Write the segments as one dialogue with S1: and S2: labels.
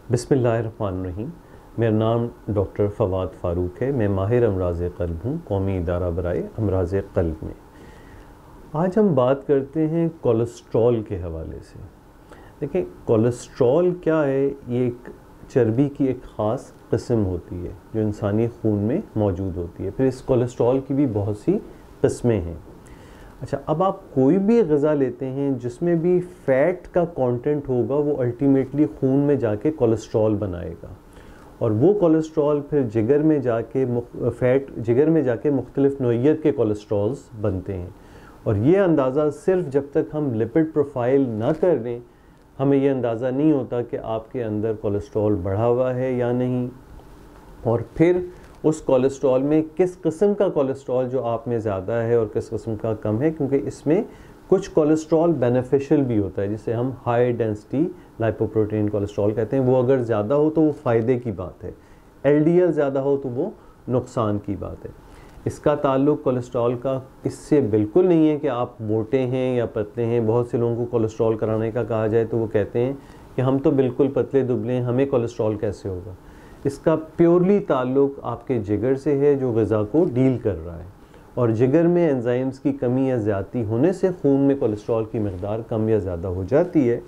S1: बिस्मिल्लाहिर्रहमानिर्रहीम। मेरा नाम डॉक्टर फवाद फ़ारूक है। मैं माहिर अमराज़ क़ल्ब हूँ कौमी इदारा बराए अमराज़ क़ल्ब में। आज हम बात करते हैं कोलेस्ट्रॉल के हवाले से। देखिए, कोलेस्ट्रॉल क्या है? ये एक चर्बी की एक ख़ास किस्म होती है जो इंसानी खून में मौजूद होती है। फिर इस कोलेस्ट्रॉल की भी बहुत सी किस्में हैं। अच्छा, अब आप कोई भी ग़िज़ा लेते हैं जिसमें भी फ़ैट का कंटेंट होगा, वो अल्टीमेटली खून में जाके कोलेस्ट्रॉल बनाएगा और वो कोलेस्ट्रॉल फिर जिगर में जाके मुख्तलिफ़ नौइयत के कोलेस्ट्रॉल्स बनते हैं। और ये अंदाज़ा सिर्फ जब तक हम लिपिड प्रोफाइल ना कर लें, हमें ये अंदाज़ा नहीं होता कि आपके अंदर कोलेस्ट्रॉल बढ़ा हुआ है या नहीं, और फिर उस कोलेस्ट्रॉल में किस किस्म का कोलेस्ट्रॉल जो आप में ज़्यादा है और किस किस्म का कम है, क्योंकि इसमें कुछ कोलेस्ट्रॉल बेनिफिशियल भी होता है जिसे हम हाई डेंसिटी लाइपोप्रोटीन कोलेस्ट्रॉल कहते हैं। वो अगर ज़्यादा हो तो वो फ़ायदे की बात है, एलडीएल ज़्यादा हो तो वो नुकसान की बात है। इसका ताल्लुक़ कोलेस्ट्रॉल का इससे बिल्कुल नहीं है कि आप मोटे हैं या पतले हैं। बहुत से लोगों को कोलेस्ट्रॉल कराने का कहा जाए तो वो कहते हैं कि हम तो बिल्कुल पतले दुबले हैं, हमें कोलेस्ट्रॉल कैसे होगा। इसका प्योरली ताल्लुक़ आपके जिगर से है जो ग़िज़ा को डील कर रहा है, और जिगर में एंजाइम्स की कमी या ज़्यादती होने से खून में कोलेस्ट्रॉल की मकदार कम या ज़्यादा हो जाती है।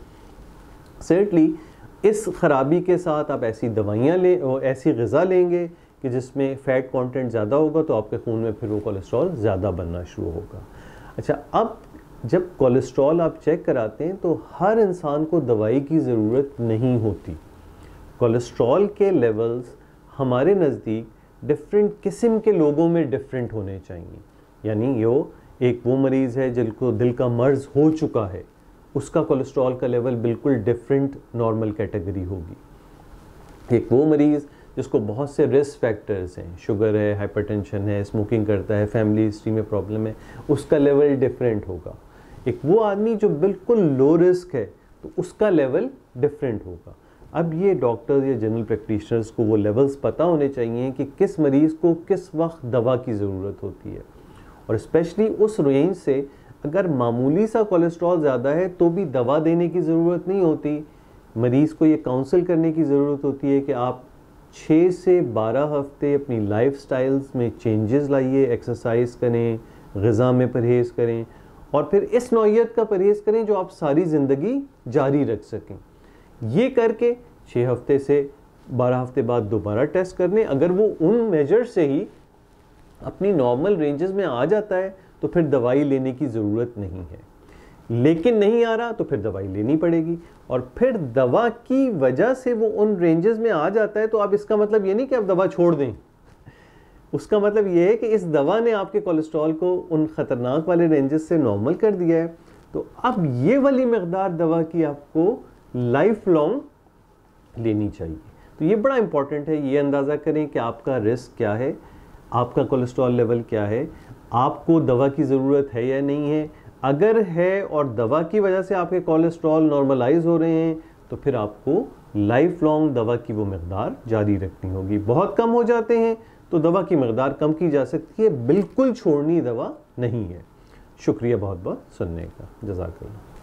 S1: सर्टली इस ख़राबी के साथ आप ऐसी दवाइयाँ लें और ऐसी ग़िज़ा लेंगे कि जिसमें फ़ैट कंटेंट ज़्यादा होगा तो आपके खून में फिर वो कोलेस्ट्रॉल ज़्यादा बनना शुरू होगा। अच्छा, अब जब कोलेस्ट्रॉल आप चेक कराते हैं तो हर इंसान को दवाई की ज़रूरत नहीं होती। कोलेस्ट्रॉल के लेवल्स हमारे नज़दीक डिफरेंट किस्म के लोगों में डिफरेंट होने चाहिए। यानी वो मरीज़ है जिनको दिल का मर्ज़ हो चुका है, उसका कोलेस्ट्रॉल का लेवल बिल्कुल डिफरेंट नॉर्मल कैटेगरी होगी। एक वो मरीज़ जिसको बहुत से रिस्क फैक्टर्स हैं, शुगर है, हाइपरटेंशन है, स्मोकिंग करता है, फैमिली हिस्ट्री में प्रॉब्लम है, उसका लेवल डिफरेंट होगा। एक वो आदमी जो बिल्कुल लो रिस्क है तो उसका लेवल डिफरेंट होगा। अब ये डॉक्टर्स या जनरल प्रैक्टिशनर्स को वो लेवल्स पता होने चाहिए कि किस मरीज़ को किस वक्त दवा की ज़रूरत होती है, और स्पेशली उस रेंज से अगर मामूली सा कोलेस्ट्रॉल ज़्यादा है तो भी दवा देने की ज़रूरत नहीं होती। मरीज़ को ये काउंसल करने की ज़रूरत होती है कि आप 6 से 12 हफ्ते अपनी लाइफ स्टाइल्स में चेंजेस लाइए, एक्सरसाइज करें, ग़िज़ा में परहेज़ करें, और फिर इस नौइयत का परहेज़ करें जो आप सारी ज़िंदगी जारी रख सकें। ये करके 6 हफ्ते से 12 हफ्ते बाद दोबारा टेस्ट कर लें। अगर वो उन मेजर से ही अपनी नॉर्मल रेंजेस में आ जाता है तो फिर दवाई लेने की ज़रूरत नहीं है, लेकिन नहीं आ रहा तो फिर दवाई लेनी पड़ेगी। और फिर दवा की वजह से वो उन रेंजेस में आ जाता है तो अब इसका मतलब ये नहीं कि आप दवा छोड़ दें। उसका मतलब ये है कि इस दवा ने आपके कोलेस्ट्रॉल को उन ख़तरनाक वाले रेंजेस से नॉर्मल कर दिया है, तो अब ये वाली मकदार दवा की आपको लाइफ लॉन्ग लेनी चाहिए। तो ये बड़ा इंपॉर्टेंट है, ये अंदाज़ा करें कि आपका रिस्क क्या है, आपका कोलेस्ट्रॉल लेवल क्या है, आपको दवा की ज़रूरत है या नहीं है। अगर है और दवा की वजह से आपके कोलेस्ट्रॉल नॉर्मलाइज हो रहे हैं तो फिर आपको लाइफ लॉन्ग दवा की वो मकदार जारी रखनी होगी। बहुत कम हो जाते हैं तो दवा की मकदार कम की जा सकती है, बिल्कुल छोड़नी दवा नहीं है। शुक्रिया बहुत बहुत सुनने का। जज़ाकल्लाह।